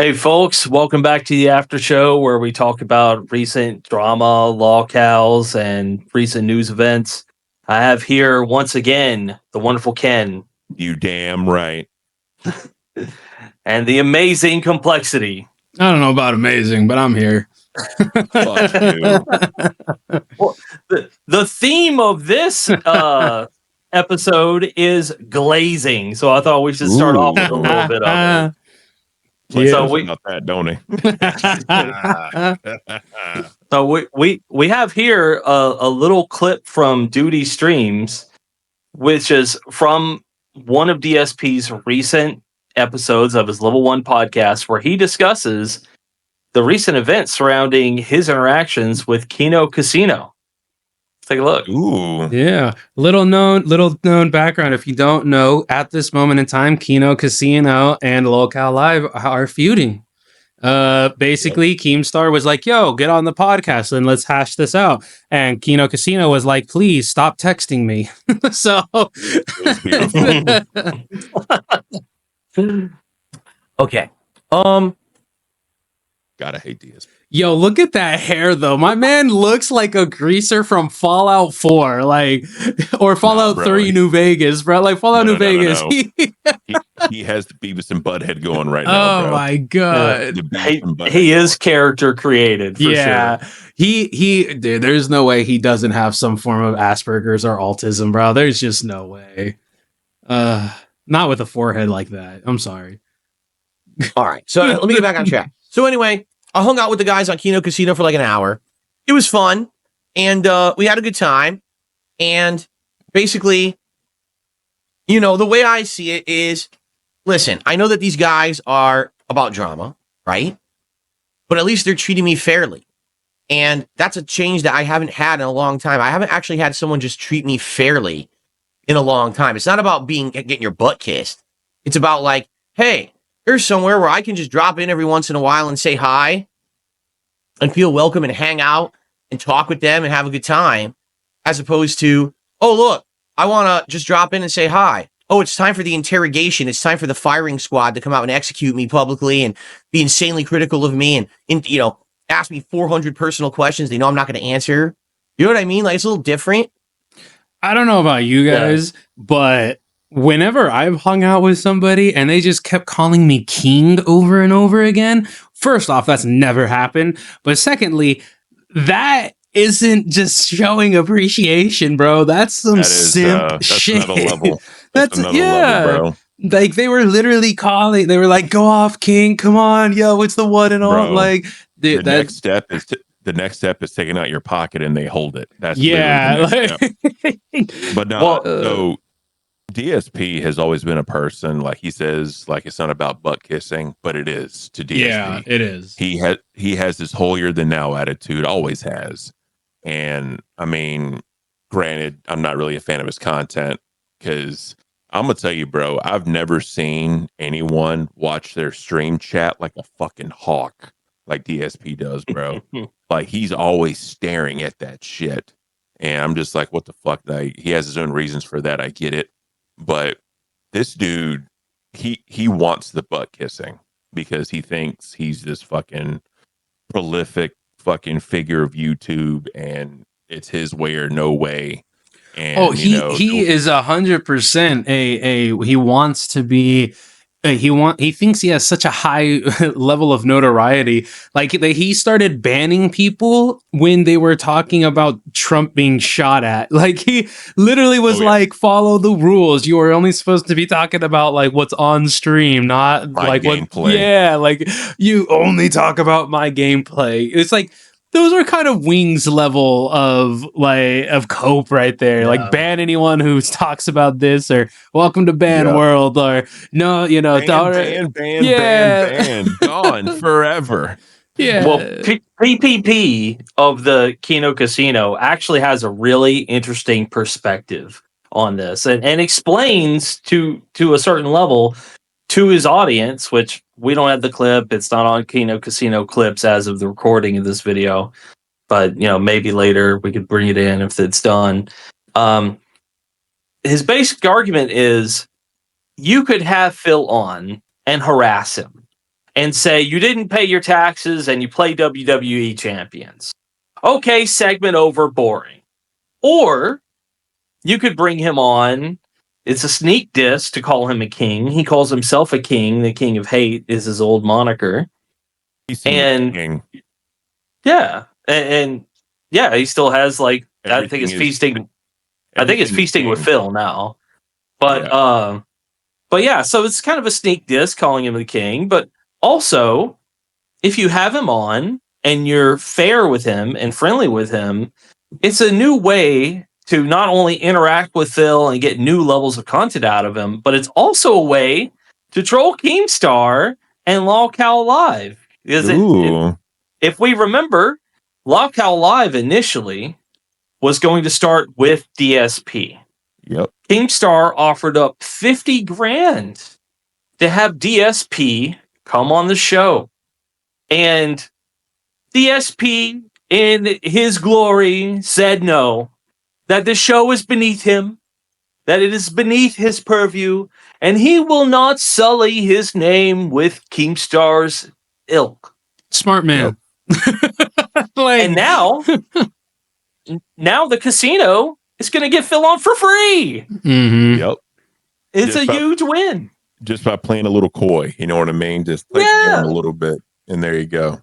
Hey, folks, welcome back to the after show where we talk about recent drama, lolcows, and recent news events. I have here once again the wonderful Ken. You damn right. And the amazing Kmplxity. I don't know about amazing, but I'm here. Fuck you. Well, the theme of this episode is glazing, so I thought we should start off with a little bit of it. Like, So about that, don't he? So we have here a little clip from Duty Streams, which is from one of DSP's recent episodes of his Level 1 podcast, where he discusses the recent events surrounding his interactions with Kino Casino. Let's take a look. Ooh. Yeah. Little known background. If you don't know, at this moment in time, Kino Casino and LolCowLive are feuding. Basically, Keemstar was like, yo, get on the podcast and let's hash this out. And Kino Casino was like, please stop texting me. So okay. Gotta hate DSP. yo, look at that hair though. My man looks like a greaser from Fallout 4, like, or Fallout 3 New Vegas, bro. Like Fallout New Vegas. No. He has the Beavis and Butthead going right now, bro. Oh my god. He is character created for sure. He dude, there's no way he doesn't have some form of Asperger's or autism, bro. There's just no way. Not with a forehead like that. I'm sorry. All right. So let me get back on track. So anyway, I hung out with the guys on Kino Casino for like an hour. It was fun. And we had a good time. And basically, you know, the way I see it is, listen, I know that these guys are about drama, right? But at least they're treating me fairly. And that's a change that I haven't had in a long time. I haven't actually had someone just treat me fairly in a long time. It's not about getting your butt kissed. It's about like, hey, there's somewhere where I can just drop in every once in a while and say hi and feel welcome and hang out and talk with them and have a good time, as opposed to, oh, look, I want to just drop in and say hi. Oh, it's time for the interrogation. It's time for the firing squad to come out and execute me publicly and be insanely critical of me and you know, ask me 400 personal questions they know I'm not going to answer. You know what I mean? Like, it's a little different. I don't know about you guys, but whenever I've hung out with somebody and they just kept calling me king over and over again, first off, that's never happened. But secondly, that isn't just showing appreciation, bro. That's some simp shit. Another level. That's another yeah. level, bro. Like they were literally calling. They were like, "Go off, king! Come on, yo, it's the one and all." Bro, like the next step is taking out your pocket and they hold it. That's yeah. But no, so DSP has always been a person, like he says, like it's not about butt kissing, but it is to DSP. Yeah, it is. He has this holier than now attitude, always has. And I mean, granted, I'm not really a fan of his content because I'm gonna tell you, bro, I've never seen anyone watch their stream chat like a fucking hawk, like DSP does, bro. Like he's always staring at that shit. And I'm just like, what the fuck? Like, he has his own reasons for that. I get it. But this dude, he wants the butt kissing because he thinks he's this fucking prolific fucking figure of YouTube and it's his way or no way. And, he is 100% he wants to be. He thinks he has such a high level of notoriety. Like he started banning people when they were talking about Trump being shot at. Like he literally was like, follow the rules. You are only supposed to be talking about like what's on stream, not my like gameplay. What. Yeah, like you only talk about my gameplay. It's like those are kind of Wings level of cope right there. Yeah. Like ban anyone who talks about this or welcome to ban world or no, ban, gone forever. Yeah. Well, PPP of the Kino Casino actually has a really interesting perspective on this and explains to a certain level to his audience, which we don't have the clip. It's not on Kino Casino clips as of the recording of this video, but maybe later we could bring it in if it's done. His basic argument is you could have Phil on and harass him and say you didn't pay your taxes and you play WWE champions. Okay, segment over, boring. Or you could bring him on. It's a sneak diss to call him a king. He calls himself a king. The King of Hate is his old moniker. And king. yeah, and yeah, he still has like I think it's feasting. I think it's feasting with Phil now. But yeah, so it's kind of a sneak diss calling him the king. But also, if you have him on and you're fair with him and friendly with him, it's a new way to not only interact with Phil and get new levels of content out of him, but it's also a way to troll Keemstar and LolCowLive. Because if we remember, LolCowLive initially was going to start with DSP. Yep. Keemstar offered up 50 grand to have DSP come on the show. And DSP, in his glory, said no, that the show is beneath him, that it is beneath his purview, and he will not sully his name with Keemstar's ilk. Smart man. Yep. And now the casino is going to get Phil on for free. Mm-hmm. Yep. It's a huge win. Just by playing a little coy, you know what I mean? Just play the game a little bit, and there you go.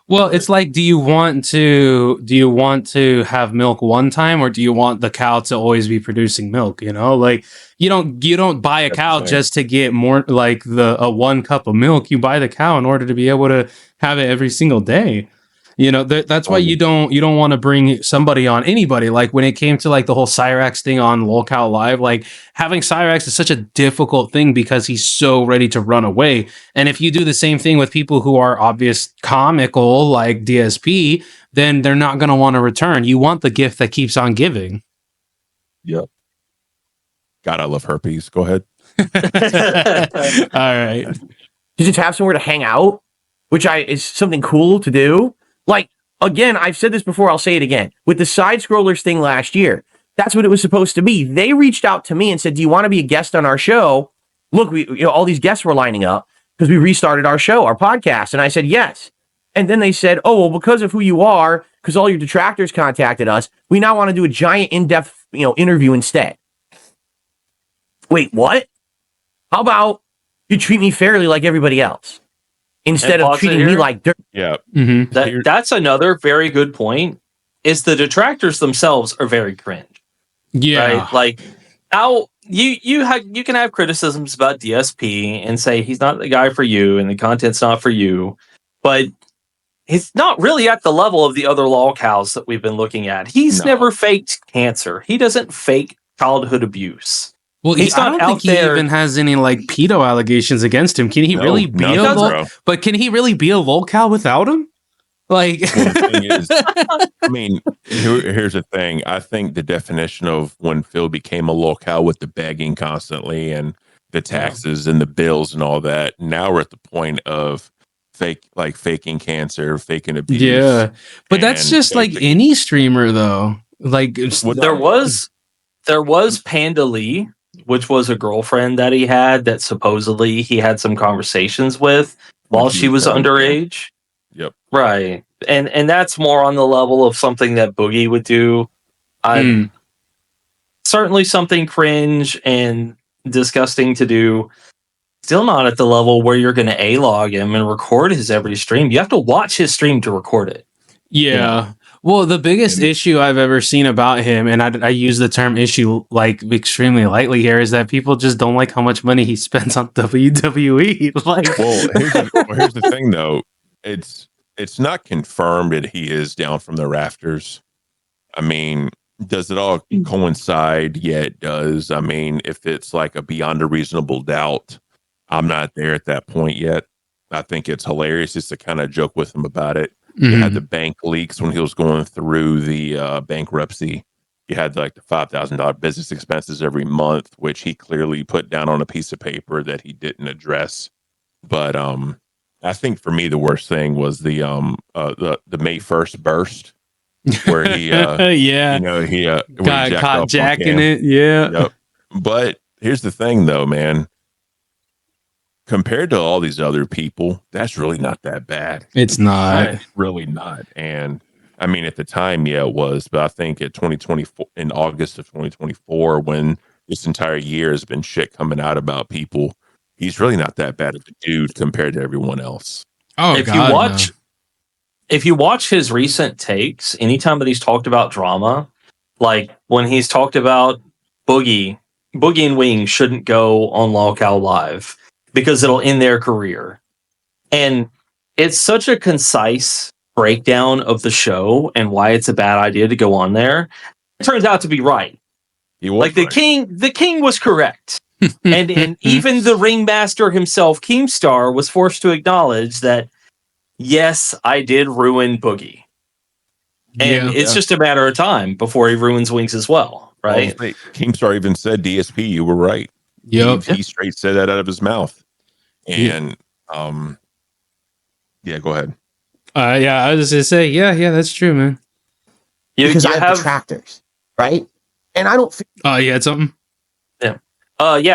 Well, it's like, do you want to have milk one time, or do you want the cow to always be producing milk? You know, like you don't buy a cow just to get more, like a 1 cup of milk. You buy the cow in order to be able to have it every single day. You know, that's why you don't want to bring somebody on, anybody. Like when it came to like the whole Cyrax thing on LolCowLive, like having Cyrax is such a difficult thing because he's so ready to run away. And if you do the same thing with people who are obvious comical like DSP, then they're not going to want to return. You want the gift that keeps on giving. Yep. God, I love herpes. Go ahead. All right. You just have somewhere to hang out, which is something cool to do. Like, again, I've said this before, I'll say it again. With the side scrollers thing last year, that's what it was supposed to be. They reached out to me and said, do you want to be a guest on our show? Look, all these guests were lining up because we restarted our show, our podcast. And I said, yes. And then they said, oh, well, because of who you are, because all your detractors contacted us, we now want to do a giant in-depth, interview instead. Wait, what? How about you treat me fairly like everybody else, instead of treating me like dirt? Yeah. Mm-hmm. That's another very good point, is the detractors themselves are very cringe. Yeah. Right? Like, now you can have criticisms about DSP and say he's not the guy for you and the content's not for you, but he's not really at the level of the other LolCows that we've been looking at. He's never faked cancer. He doesn't fake childhood abuse. Well, I don't think he even has any like pedo allegations against him. Can he really be But can he really be a LolCow without him? Like, well, the thing is, I mean, here's the thing. I think the definition of when Phil became a LolCow with the begging constantly and the taxes and the bills and all that. Now we're at the point of faking cancer, faking abuse. Yeah, but that's just like any streamer, though. Like, there was Panda Lee, which was a girlfriend that he had that supposedly he had some conversations with while she was underage. Yep. Right. And that's more on the level of something that Boogie would do. Certainly something cringe and disgusting to do. Still not at the level where you're going to A-log him and record his every stream. You have to watch his stream to record it. Yeah. Well, the biggest issue I've ever seen about him, and I use the term issue like extremely lightly here, is that people just don't like how much money he spends on WWE. Like, well, here's the thing, though. It's not confirmed that he is down from the rafters. I mean, does it all coincide? Yeah, it does. I mean, if it's like a beyond a reasonable doubt, I'm not there at that point yet. I think it's hilarious just to kind of joke with him about it. You had the bank leaks when he was going through the bankruptcy. You had like the $5,000 business expenses every month, which he clearly put down on a piece of paper that he didn't address. But I think for me the worst thing was the May 1st burst, where he got caught jacking it. Yeah. Yep. But here's the thing, though, man. compared to all these other people, that's really not that bad. It's not. It's really not. And I mean, at the time, yeah, it was. But I think at 2024, in August of 2024, when this entire year has been shit coming out about people, he's really not that bad of a dude compared to everyone else. Oh, if God, you watch, if you watch his recent takes, anytime that he's talked about drama, like when he's talked about Boogie and Wing shouldn't go on LolCowLive because it'll end their career, and it's such a concise breakdown of the show and why it's a bad idea to go on there. It turns out to be right. He was Like the king was correct. and even the ringmaster himself, Keemstar, was forced to acknowledge that, yes, I did ruin Boogie. And it's just a matter of time before he ruins Wings as well, right? Well, Keemstar even said, DSP, you were right. Yep. He straight said that out of his mouth. And yeah, go ahead. I was just gonna say, yeah, that's true, man. Because I have detractors, right? And I don't. You had something? Yeah.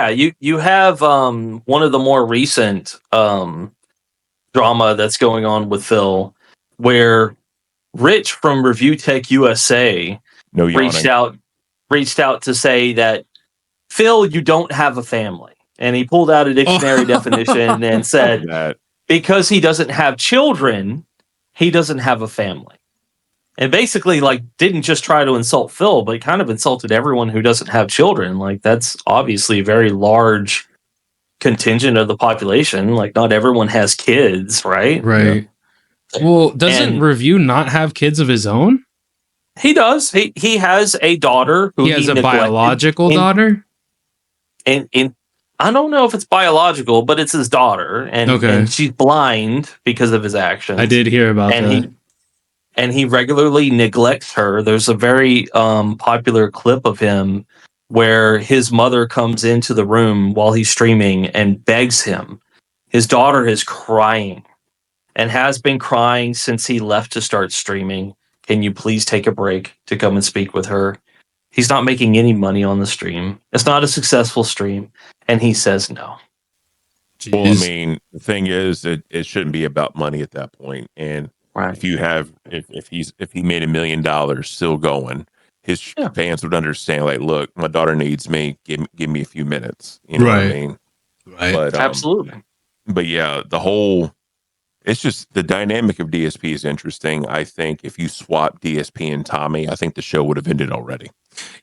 You have one of the more recent drama that's going on with Phil, where Rich from ReviewTechUSA reached out to say that, Phil, you don't have a family, and he pulled out a dictionary definition and said that because he doesn't have children, he doesn't have a family. And basically, like, didn't just try to insult Phil, but kind of insulted everyone who doesn't have children. Like, that's obviously a very large contingent of the population. Like, not everyone has kids, right? Right. Yeah. Well, doesn't Review not have kids of his own? He does. He has a daughter who he has a biological daughter. And I don't know if it's biological, but it's his daughter, and she's blind because of his actions. I did hear about that. And he regularly neglects her. There's a very popular clip of him where his mother comes into the room while he's streaming and begs him. His daughter is crying and has been crying since he left to start streaming. Can you please take a break to come and speak with her? He's not making any money on the stream. It's not a successful stream. And he says no. Jeez. Well, I mean, the thing is, it shouldn't be about money at that point. And if you have, if he made $1 million still going, his fans would understand, like, look, my daughter needs me. Give me a few minutes. You know what I mean? Right. But, absolutely. But yeah, it's just the dynamic of DSP is interesting. I think if you swap DSP and Tommy, I think the show would have ended already.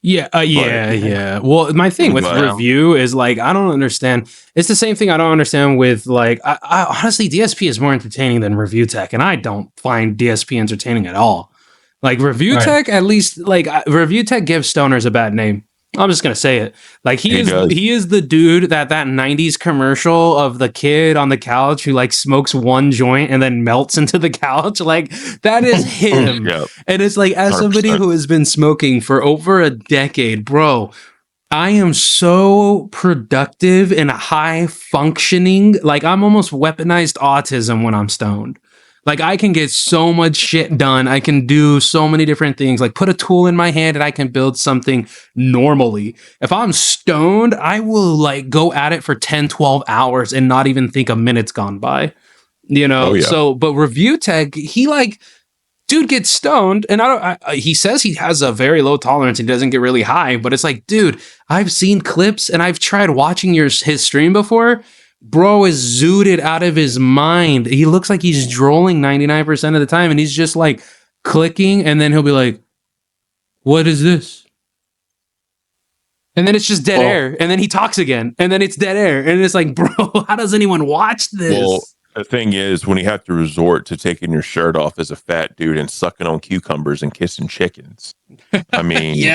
Yeah. Well, my thing with Review is, like, I don't understand. It's the same thing I don't understand with, like, I honestly, DSP is more entertaining than Review Tech, and I don't find DSP entertaining at all. Like, Review Tech, at least, like, Review Tech gives stoners a bad name. I'm just gonna say it. Like, he is the dude that 90s commercial of the kid on the couch who, like, smokes one joint and then melts into the couch. Like, that is him. And it's like, as 100%. Somebody who has been smoking for over a decade, bro, I am so productive and high functioning. Like, I'm almost weaponized autism when I'm stoned. Like, I can get so much shit done. I can do so many different things. Like, put a tool in my hand and I can build something normally. If I'm stoned, I will, like, go at it for 10, 12 hours and not even think a minute's gone by. You know? So, but Review Tech, he, like, dude gets stoned, and he says he has a very low tolerance and doesn't get really high, but it's like, dude, I've seen clips and I've tried watching his stream before. Bro is zooted out of his mind. He looks like he's drooling 99% of the time, and he's just, like, clicking, and then he'll be like, what is this? And then it's just dead air, and then he talks again, and then it's dead air, and it's like, bro, how does anyone watch this? Well, the thing is, when you have to resort to taking your shirt off as a fat dude and sucking on cucumbers and kissing chickens, I mean,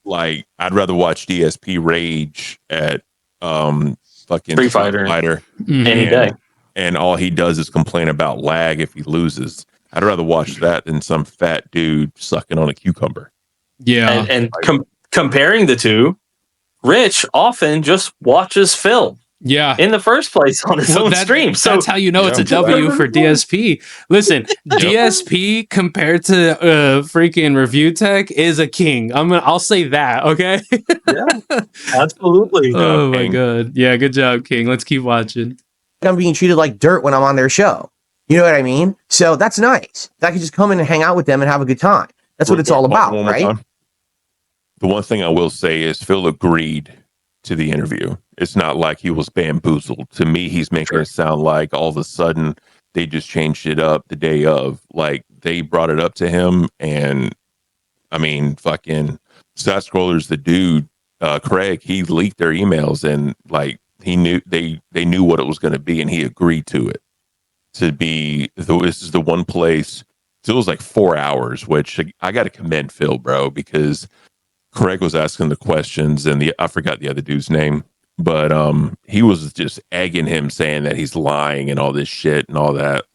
like, I'd rather watch DSP rage at fucking Street Fighter any day, and all he does is complain about lag if he loses. I'd rather watch that than some fat dude sucking on a cucumber. And comparing the two, Rich often just watches Phil Yeah. in the first place on his own stream. So that's how you know it's a W for DSP. Listen, DSP compared to freaking Review Tech is a king. I'll say that, okay? yeah, absolutely. Oh my King. god. Yeah, good job, King. Let's keep watching. I'm being treated like dirt when I'm on their show. You know what I mean? So that's nice. I can just come in and hang out with them and have a good time. That's what it's all about, right? The one thing I will say is Phil agreed to the interview. It's not like he was bamboozled. To me, he's making it sound like all of a sudden they just changed it up the day of. Like they brought it up to him, and I mean, fucking Stat Scroller's the dude, Craig. He leaked their emails, and like he knew they knew what it was going to be, and he agreed to it. To be this is the one place. So it was like 4 hours, which I got to commend Phil, bro, because Craig was asking the questions, and I forgot the other dude's name, but he was just egging him, saying that he's lying and all this shit and all that.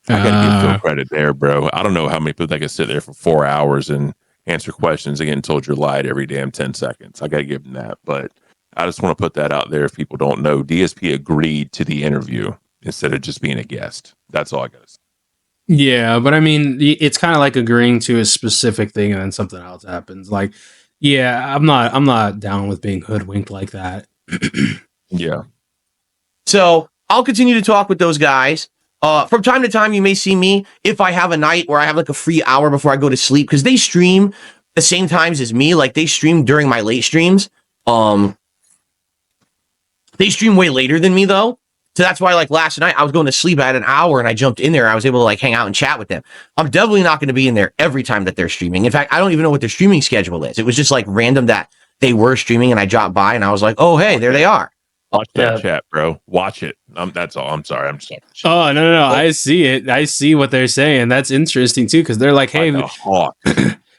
I gotta give Phil credit there, bro. I don't know how many people that can sit there for 4 hours and answer questions and getting told you're lied every damn 10 seconds. I gotta give him that, but I just want to put that out there if people don't know. DSP agreed to the interview instead of just being a guest. That's all I gotta say. Yeah, but I mean, it's kind of like agreeing to a specific thing and then something else happens. Like, yeah, I'm not down with being hoodwinked like that. Yeah. So I'll continue to talk with those guys. From time to time, you may see me if I have a night where I have like a free hour before I go to sleep, because they stream the same times as me. Like they stream during my late streams. They stream way later than me though. So that's why, like last night, I was going to sleep at an hour and I jumped in there. I was able to like hang out and chat with them. I'm definitely not going to be in there every time that they're streaming. In fact, I don't even know what their streaming schedule is. It was just like random that they were streaming and I dropped by and I was like, oh, hey, there they are. Watch that chat, bro. Watch it. That's all. I'm sorry. I'm just. Oh, no. I see it. I see what they're saying. That's interesting too, because they're like, hey,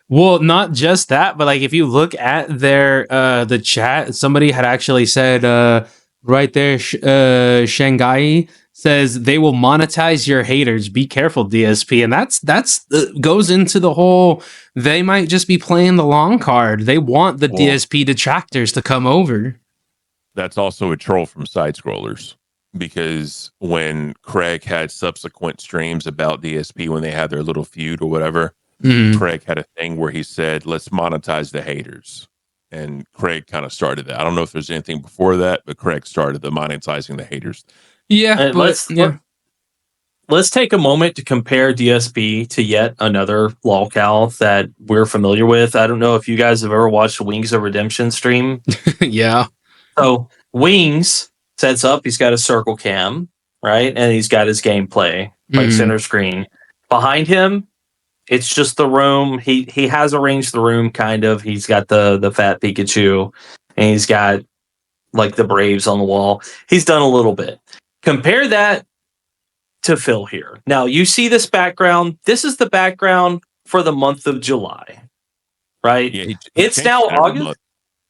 well, not just that, but like if you look at their the chat, somebody had actually said right there, Shanghai says they will monetize your haters. Be careful, DSP. And that's goes into the whole, they might just be playing the long card. They want the DSP detractors to come over. That's also a troll from Side Scrollers, because when Craig had subsequent streams about DSP, when they had their little feud or whatever, Craig had a thing where he said, let's monetize the haters. And Craig kind of started that. I don't know if there's anything before that, but Craig started the monetizing the haters. Yeah, let's take a moment to compare DSP to yet another LolCow that we're familiar with. I don't know if you guys have ever watched Wings of Redemption stream. Yeah. So Wings sets up, he's got a circle cam, right? And he's got his gameplay, like center screen. Behind him, it's just the room. He has arranged the room kind of. He's got the fat Pikachu, and he's got like the Braves on the wall. He's done a little bit. Compare that to Phil here. Now you see this background. This is the background for the month of July, right? Yeah, it's now August.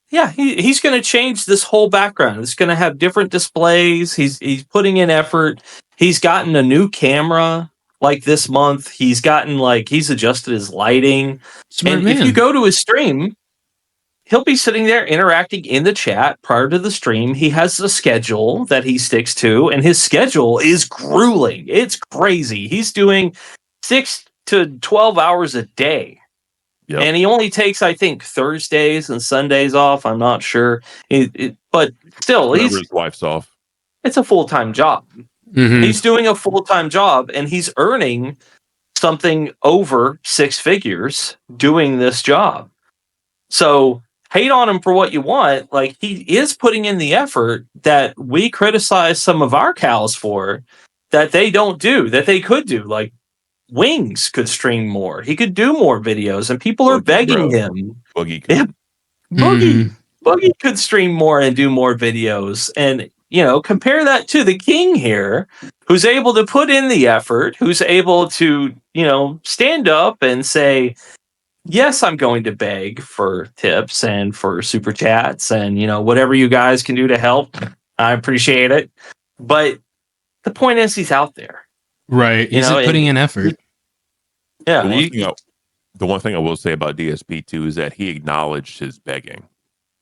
Yeah, he's going to change this whole background. It's going to have different displays. He's putting in effort. He's gotten a new camera. Like this month, he's adjusted his lighting. If you go to his stream, he'll be sitting there interacting in the chat prior to the stream. He has a schedule that he sticks to, and his schedule is grueling. It's crazy. He's doing 6 to 12 hours a day. Yep. And he only takes, I think, Thursdays and Sundays off. I'm not sure. But still, his wife's off. It's a full-time job. He's doing a full-time job, and he's earning something over 6 figures doing this job. So hate on him for what you want. Like, he is putting in the effort that we criticize some of our cows for, that they don't do, that they could do. Like, Wings could stream more. He could do more videos, and people are begging him. Boogie could stream more and do more videos. And compare that to the King here, who's able to put in the effort, who's able to, stand up and say, yes, I'm going to beg for tips and for super chats and, whatever you guys can do to help. I appreciate it. But the point is, he's out there. Right. He's putting in effort. Yeah. The one thing I will say about DSP too is that he acknowledged his begging.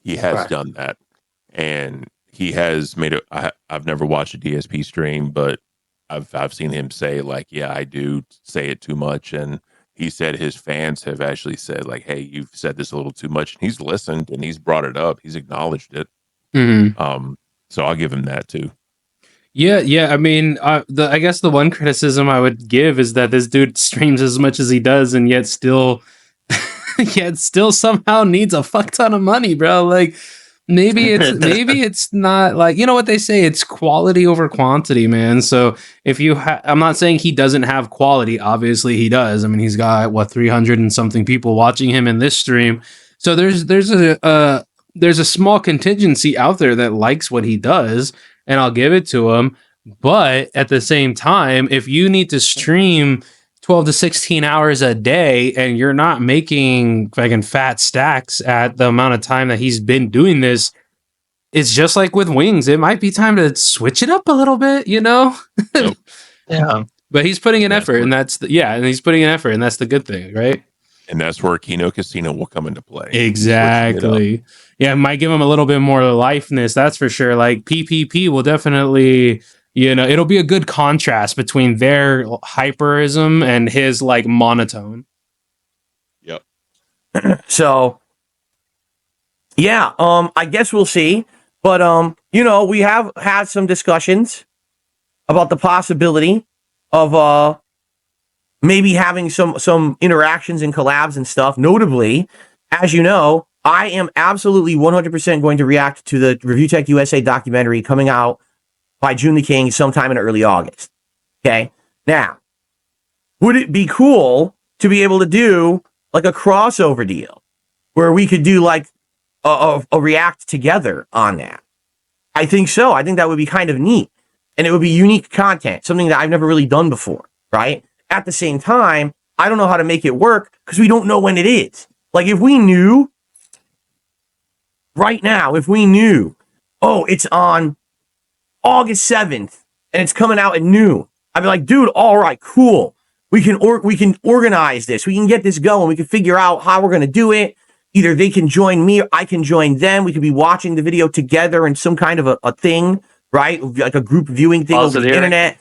He has done that. And he has made it. I've never watched a DSP stream, but I've seen him say like, yeah, I do say it too much, and he said his fans have actually said like, hey, you've said this a little too much. And he's listened and he's brought it up. He's acknowledged it. So I'll give him that too. Yeah. I mean, I guess the one criticism I would give is that this dude streams as much as he does, and yet still somehow needs a fuck ton of money, bro. Like maybe it's not like, you know what they say, it's quality over quantity, man. So if you I'm not saying he doesn't have quality, obviously he does. I mean, he's got 300 and something people watching him in this stream. So there's a small contingency out there that likes what he does, and I'll give it to him. But at the same time, if you need to stream 12 to 16 hours a day and you're not making fucking fat stacks at the amount of time that he's been doing this, it's just like with Wings. It might be time to switch it up a little bit, you know? Nope. Yeah. But he's putting an effort, and he's putting an effort, and that's the good thing, right? And that's where Kino Casino will come into play. Exactly. Yeah, it might give him a little bit more lifeness, that's for sure. Like PPP will definitely, it'll be a good contrast between their hyperism and his like monotone. Yep. So, yeah, I guess we'll see. But, we have had some discussions about the possibility of maybe having some interactions and collabs and stuff. Notably, as you know, I am absolutely 100% going to react to the ReviewTechUSA documentary coming out by June the King sometime in early August. Okay? Now, would it be cool to be able to do like a crossover deal where we could do like a react together on that? I think so. I think that would be kind of neat. And it would be unique content, something that I've never really done before, right? At the same time, I don't know how to make it work because we don't know when it is. Like if we knew right now, oh, it's on August 7th and it's coming out at noon, I'd be like, dude, all right, cool. We can organize this. We can get this going. We can figure out how we're going to do it. Either they can join me or I can join them. We could be watching the video together in some kind of a thing, right? Like a group viewing thing over the internet.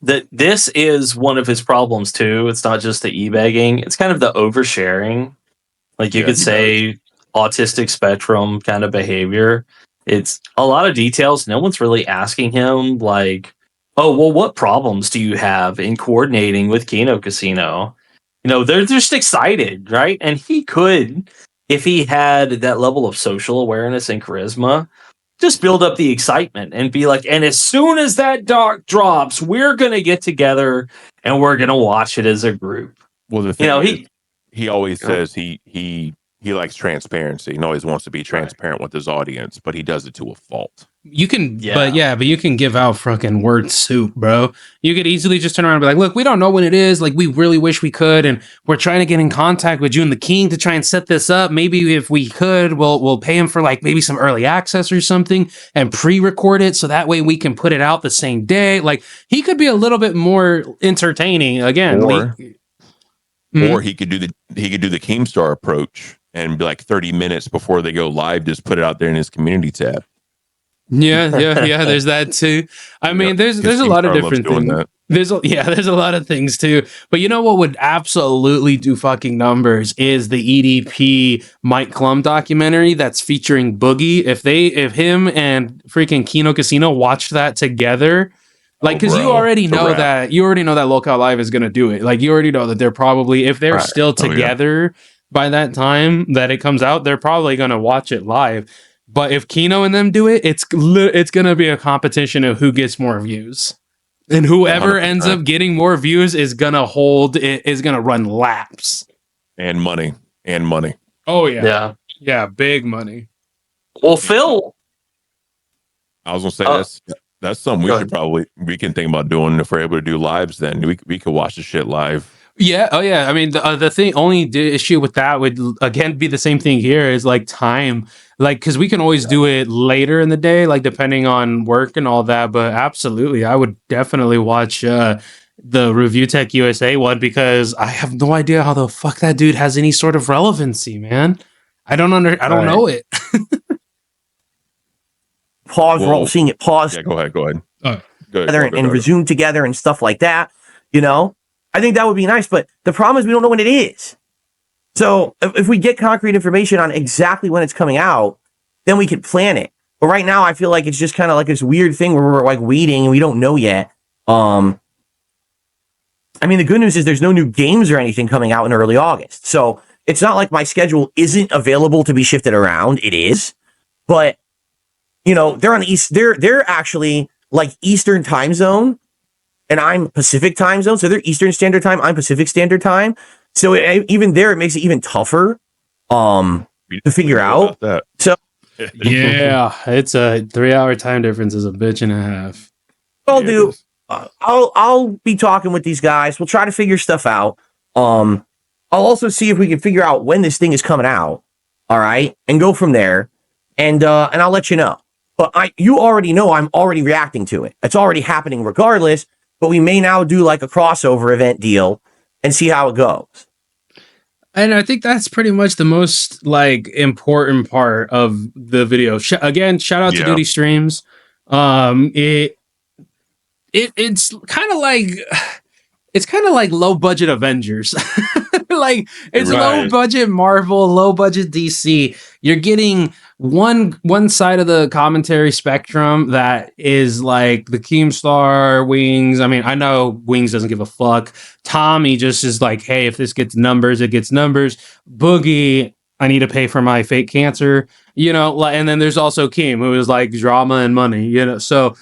That this is one of his problems too. It's not just the e-begging. It's kind of the oversharing. Like you could say autistic spectrum kind of behavior. It's a lot of details. No one's really asking him like, oh, well, what problems do you have in coordinating with Kino Casino? They're just excited, right? And he could, if he had that level of social awareness and charisma, just build up the excitement and be like, and as soon as that doc drops, we're going to get together and we're going to watch it as a group. Well, the thing he always says he likes transparency and always wants to be transparent with his audience, but he does it to a fault. You can, but you can give out fucking word soup, bro. You could easily just turn around and be like, look, we don't know when it is. Like, we really wish we could. And we're trying to get in contact with June the King to try and set this up. Maybe if we could, we'll pay him for like maybe some early access or something and pre-record it. So that way we can put it out the same day. Like he could be a little bit more entertaining again. Or he could do the Keemstar approach and be like 30 minutes before they go live, just put it out there in his community tab. Yeah. There's that too. I mean, there's a lot of different things. There's a lot of things too. But you know what would absolutely do fucking numbers is the EDP Mike Klum documentary that's featuring Boogie. If him and freaking Kino Casino watched that together, like, because you already know that LolCowLive is gonna do it. Like, you already know that they're probably, if they're still together by that time that it comes out, they're probably gonna watch it live. But if Kino and them do it, it's going to be a competition of who gets more views. And whoever 100%. Ends up getting more views is going to run laps. And money. Oh, yeah. Yeah, big money. Well, Phil. I was going to say, that's something we can think about doing if we're able to do lives then. We could watch the shit live. Yeah. Oh, yeah. I mean, the only issue with that would, again, be the same thing here is like time. Like, because we can always do it later in the day, like depending on work and all that. But absolutely, I would definitely watch the ReviewTechUSA one because I have no idea how the fuck that dude has any sort of relevancy, man. I don't know it. pause. We're all seeing it pause Yeah, go ahead. together and resume together and stuff like that. I think that would be nice. But the problem is we don't know when it is. So if we get concrete information on exactly when it's coming out, then we can plan it. But right now, I feel like it's just kind of like this weird thing where we're like waiting and we don't know yet. The good news is there's no new games or anything coming out in early August. So it's not like my schedule isn't available to be shifted around. It is. But, they're on the East. They're actually like Eastern time zone and I'm Pacific time zone. So they're Eastern Standard Time. I'm Pacific Standard Time. So even there, it makes it even tougher to figure out. So yeah, it's a 3-hour time difference is a bitch and a half. I'll be talking with these guys. We'll try to figure stuff out. I'll also see if we can figure out when this thing is coming out. All right, and go from there. And I'll let you know. But you already know I'm already reacting to it. It's already happening regardless. But we may now do like a crossover event deal and see how it goes. And I think that's pretty much the most important part of the video. Again, shout out to Duty Streams. It's kind of like low budget Avengers. It's low budget Marvel, low budget DC. You're getting one side of the commentary spectrum that is like the Keemstar, Wings. I know Wings doesn't give a fuck. Tommy just is like, hey, if this gets numbers, it gets numbers. Boogie, I need to pay for my fake cancer, and then there's also Keem, who is like drama and money, so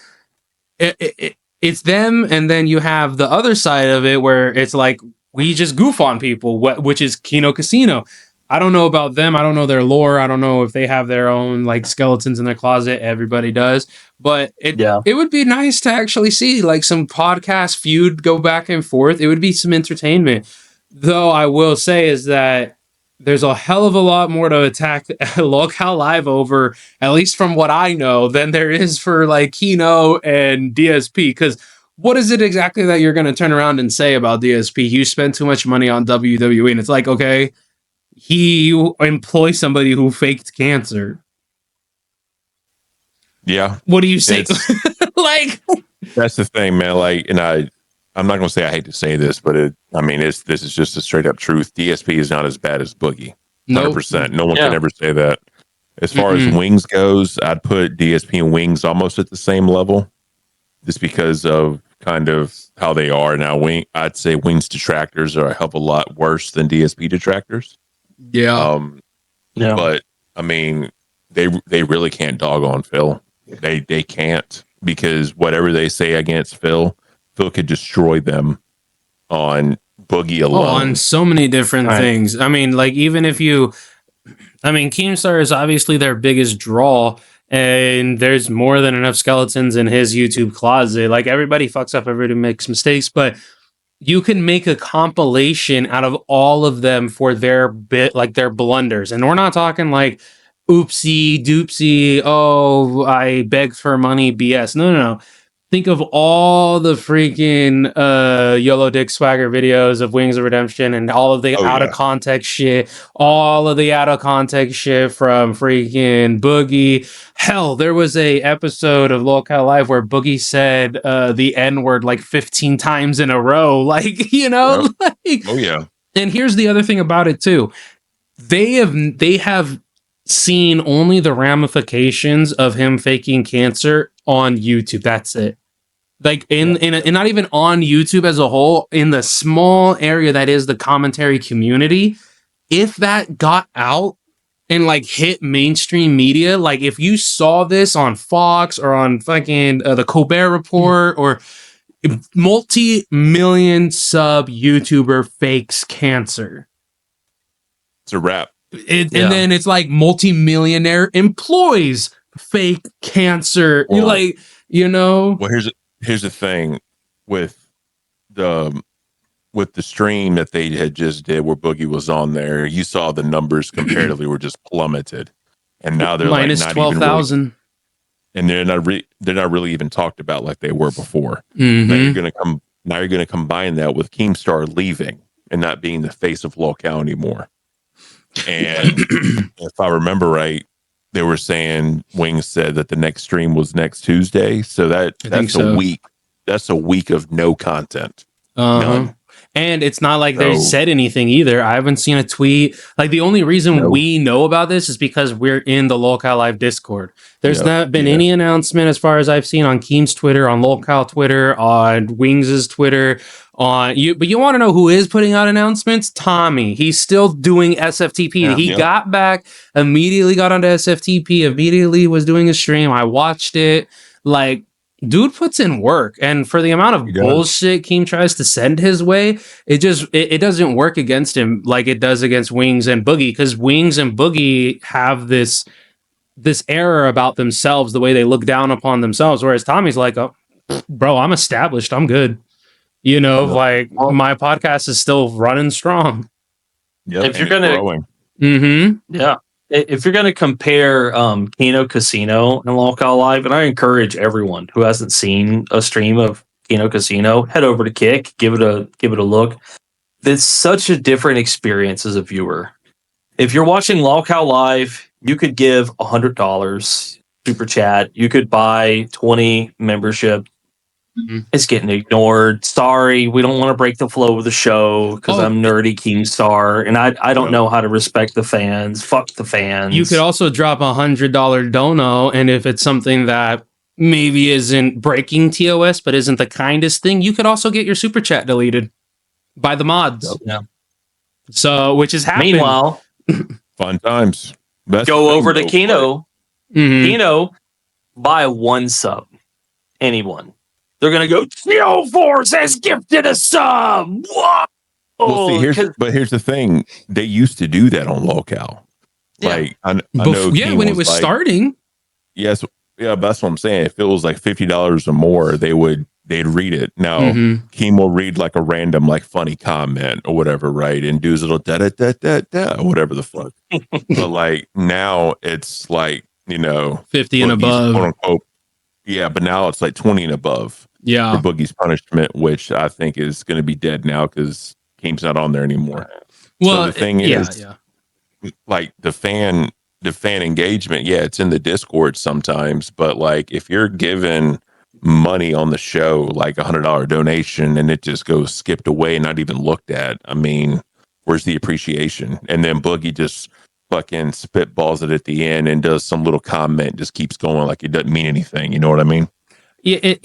it's them. And then you have the other side of it where it's like, we just goof on people, which is Kino Casino. I don't know about them. I don't know their lore. I don't know if they have their own skeletons in their closet. Everybody does. But it would be nice to actually see some podcast feud go back and forth. It would be some entertainment. Though I will say is that there's a hell of a lot more to attack LolCowLive over, at least from what I know, than there is for Kino and DSP. Because what is it exactly that you're going to turn around and say about DSP? You spend too much money on WWE. And it's like, okay, he employs somebody who faked cancer. Yeah. What do you say? That's the thing, man. I'm not going to say I hate to say this, but this is just a straight up truth. DSP is not as bad as Boogie. 100%. No one can ever say that. As far as Wings goes, I'd put DSP and Wings almost at the same level, just because of kind of how they are now. I'd say Wings detractors are a hell of a lot worse than DSP detractors. Yeah. But they really can't dog on Phil. They can't, because whatever they say against Phil could destroy them on Boogie alone. On so many different things. Even if you, Keemstar is obviously their biggest draw, and there's more than enough skeletons in his YouTube closet. Everybody fucks up, everybody makes mistakes, but you can make a compilation out of all of them for their their blunders. And we're not talking oopsie doopsie, oh, I begged for money BS. No. Think of all the freaking YOLO Dick Swagger videos of Wings of Redemption and all of the out of context shit, all of the out of context shit from freaking Boogie. Hell, there was a episode of LolCowLive where Boogie said the N-word 15 times in a row. Oh yeah. And here's the other thing about it too. They have seen only the ramifications of him faking cancer on YouTube. That's it. In not even on YouTube as a whole, in the small area that is the commentary community, if that got out and hit mainstream media, if you saw this on Fox or on fucking the Colbert Report or multi-million sub YouTuber fakes cancer, it's a wrap. And then it's multi-millionaire employs fake cancer. Well, here's the thing with the stream that they had just did where Boogie was on there. You saw the numbers comparatively were just plummeted, and now they're minus 12,000. And they're not really even talked about like they were before. Mm-hmm. Now you're gonna combine that with Keemstar leaving and not being the face of LolCow anymore. And if I remember right, they were saying Wings said that the next stream was next Tuesday. So that's a week. That's a week of no content. None. And it's not like they said anything either. I haven't seen a tweet. Like, the only reason we know about this is because we're in the LolCowLive Discord. There's not been any announcement as far as I've seen on Keem's Twitter, on LolCow Twitter, on Wings' Twitter, on you. But you want to know who is putting out announcements? Tommy. He's still doing SFTP. He got back, immediately got onto SFTP, immediately was doing a stream. I watched it. Like, dude puts in work, and for the amount of bullshit Keem tries to send his way, it doesn't work against him like it does against Wings and Boogie, because Wings and Boogie have this error about themselves, the way they look down upon themselves, whereas Tommy's like, oh, bro, I'm established, I'm good. You know, like, my podcast is still running strong. If you're gonna, if you're going to compare Kino Casino and LolCowLive, and I encourage everyone who hasn't seen a stream of Kino Casino, head over to Kick, give it a look. It's such a different experience as a viewer. If you're watching LolCowLive, you could give $100 super chat. You could buy 20 membership. It's getting ignored. Sorry, we don't want to break the flow of the show because I'm nerdy Keemstar, and I don't know how to respect the fans. Fuck the fans. You could also drop $100 dono, and if it's something that maybe isn't breaking TOS but isn't the kindest thing, you could also get your super chat deleted by the mods. Yeah. So, which is happening. Meanwhile, fun times. Go over to Kino. Kino, buy one sub. Anyone. They're going to go, ChillForce has gifted a sub. Whoa! Well, see, here's the thing. They used to do that on LolCow. Like, I know. Yeah, when it was like, starting. Yes. Yeah, but that's what I'm saying. If it was like $50 or more, they'd read it. Now, Keem will read like a random, like, funny comment or whatever, right? And do his little da-da-da-da-da, or whatever the fuck. But, like, now it's like, 50 and above. Quote unquote. Yeah, but now it's like 20 and above. Yeah. For Boogie's punishment, which I think is going to be dead now because Keem's not on there anymore. Well, so the thing is, like, the fan engagement, it's in the Discord sometimes, but like, if you're given money on the show, like $100 donation, and it just goes skipped away and not even looked at, I mean, where's the appreciation? And then Boogie just fucking spitballs it at the end and does some little comment, just keeps going like it doesn't mean anything. You know what I mean? It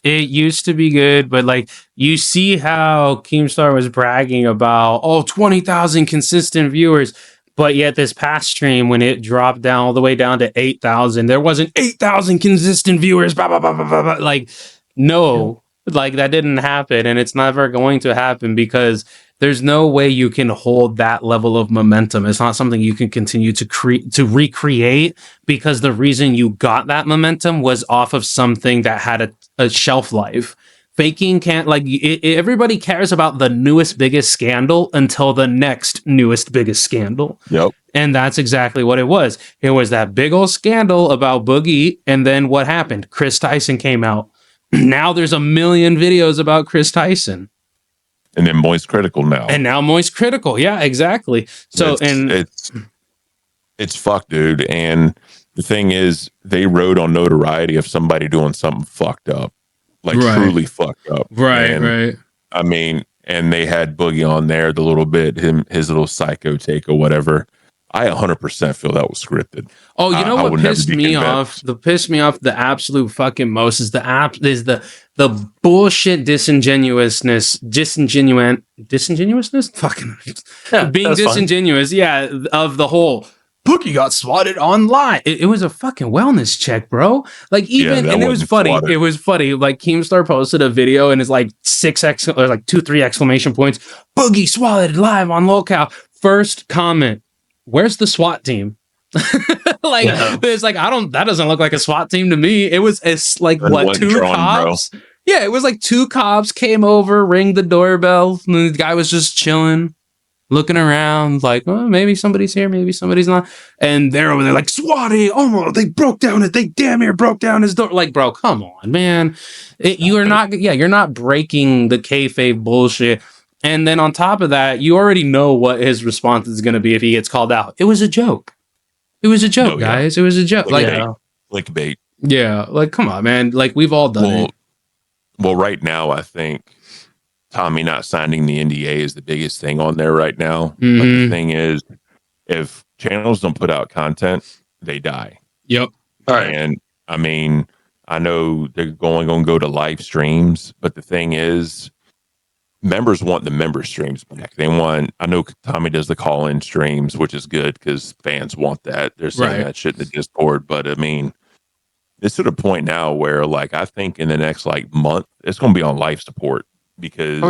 used to be good, but like, you see how Keemstar was bragging about 20,000 consistent viewers, but yet this past stream, when it dropped down all the way down to 8,000, there wasn't 8,000 consistent viewers. Blah, blah, blah, blah, blah, blah. Like, no, like, that didn't happen, and it's never going to happen because there's no way you can hold that level of momentum. It's not something you can continue to recreate, because the reason you got that momentum was off of something that had a shelf life. Faking can't, like, everybody cares about the newest, biggest scandal until the next newest, biggest scandal. Yep. And that's exactly what it was. It was that big old scandal about Boogie, and then what happened? Chris Tyson came out. Now there's a million videos about Chris Tyson. And then Moist Critical now. And now Moist Critical. Yeah, exactly. So, it's fucked, dude. And the thing is, they rode on notoriety of somebody doing something fucked up. Like, truly fucked up. Right. I mean, and they had Boogie on there the little bit, his little psycho take or whatever. I 100% feel that was scripted. Oh, you know what pissed me off? The absolute fucking most is the bullshit disingenuousness. Fucking being disingenuous. Fine. Yeah, of the whole Boogie got swatted online. It was a fucking wellness check, bro. Like, even, and it was funny. Swatted. It was funny. Like, Keemstar posted a video and it's like 2-3 exclamation points. Boogie swatted live on LolCow. First comment. Where's the SWAT team? It's like, that doesn't look like a SWAT team to me. It's like, what, 2 cops? Bro. Yeah, it was like 2 cops came over, ring the doorbell, and the guy was just chilling, looking around, like, oh, maybe somebody's here, maybe somebody's not. And they're over there like, swatting, they damn near broke down his door. Like, bro, come on, man. You're not breaking the kayfabe bullshit. And then on top of that, you already know what his response is going to be if he gets called out. It was a joke. It was a joke, Oh, yeah. guys. It was a joke. Like, Yeah. Clickbait. yeah, like come on, man. Like we've all done it. Well, right now, I think Tommy not signing the NDA is the biggest thing on there right now. But the thing is, if channels don't put out content, they die. Yep. All right. And I mean, I know they're going to go to live streams, but the thing is, members want the member streams back. They want, I know Tommy does the call-in streams, which is good because fans want that. They're saying that shit in the Discord, but I mean, it's to the point now where like I think in the next like month it's going to be on life support because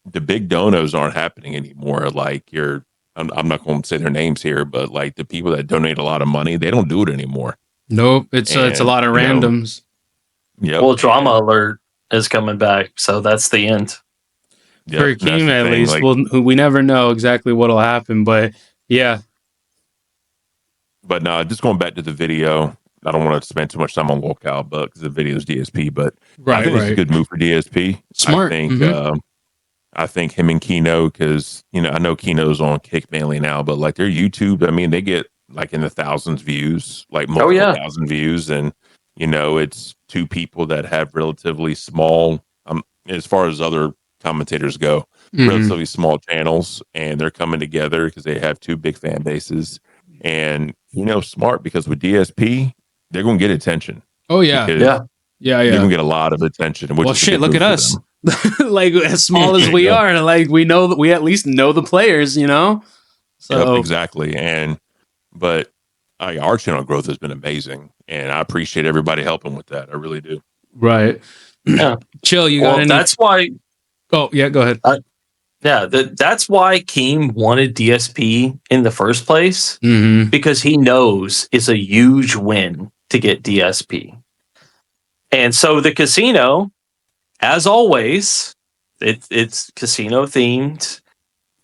the big donos aren't happening anymore. Like I'm not going to say their names here, but like the people that donate a lot of money, they don't do it anymore. Nope, it's a lot of randoms. Yeah. Well, Drama Alert is coming back, so that's the end. For Keem, at least, like, we never know exactly what'll happen, but yeah. But no, just going back to the video. I don't want to spend too much time on LolCow, but because the video is DSP, but I think it's a good move for DSP. Smart. I think him and Kino, because I know Kino's on Kick mainly now, but like their YouTube, I mean, they get like in the thousands views, like multiple thousand views, and it's two people that have relatively small, as far as other commentators go, relatively small channels, and they're coming together because they have two big fan bases, and smart because with DSP. They're going to get attention. Oh, yeah. They're going to get a lot of attention. Well, shit, look at us. Like, as small as we are, like, we know that we at least know the players, So exactly. But our channel growth has been amazing. And I appreciate everybody helping with that. I really do. Right. Yeah. Chill, you got any? That's why. Oh, yeah, go ahead. That's why Keem wanted DSP in the first place, because he knows it's a huge win to get DSP. And so the casino, as always, it's casino themed.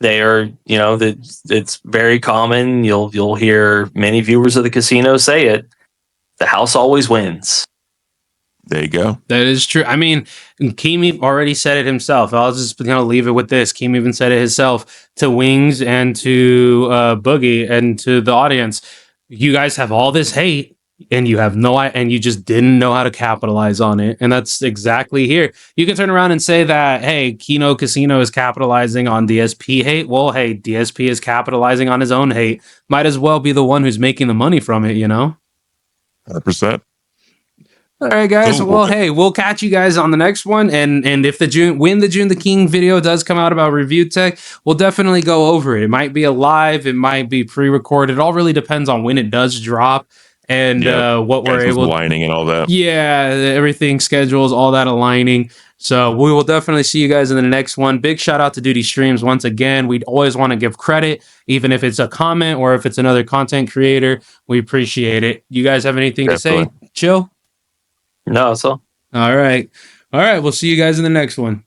They are, it's very common. You'll hear many viewers of the casino say it. The house always wins. There you go. That is true. I mean, Keem already said it himself. I'll just leave it with this. Keem even said it himself to Wings and to Boogie and to the audience. You guys have all this hate, and you have and you just didn't know how to capitalize on it. And that's exactly here. You can turn around and say that, hey, Kino Casino is capitalizing on DSP hate. Well, hey, DSP is capitalizing on his own hate. Might as well be the one who's making the money from it, 100%. All right, guys. Well, hey, we'll catch you guys on the next one. And if the June the King video does come out about Review Tech, we'll definitely go over it. It might be a live, it might be pre-recorded. It all really depends on when it does drop and what we're able aligning and all that. Yeah, everything schedules, all that aligning. So we will definitely see you guys in the next one. Big shout out to Duty Streams once again. We'd always want to give credit, even if it's a comment or if it's another content creator. We appreciate it. You guys have anything to say? Chill. No, so. All right. We'll see you guys in the next one.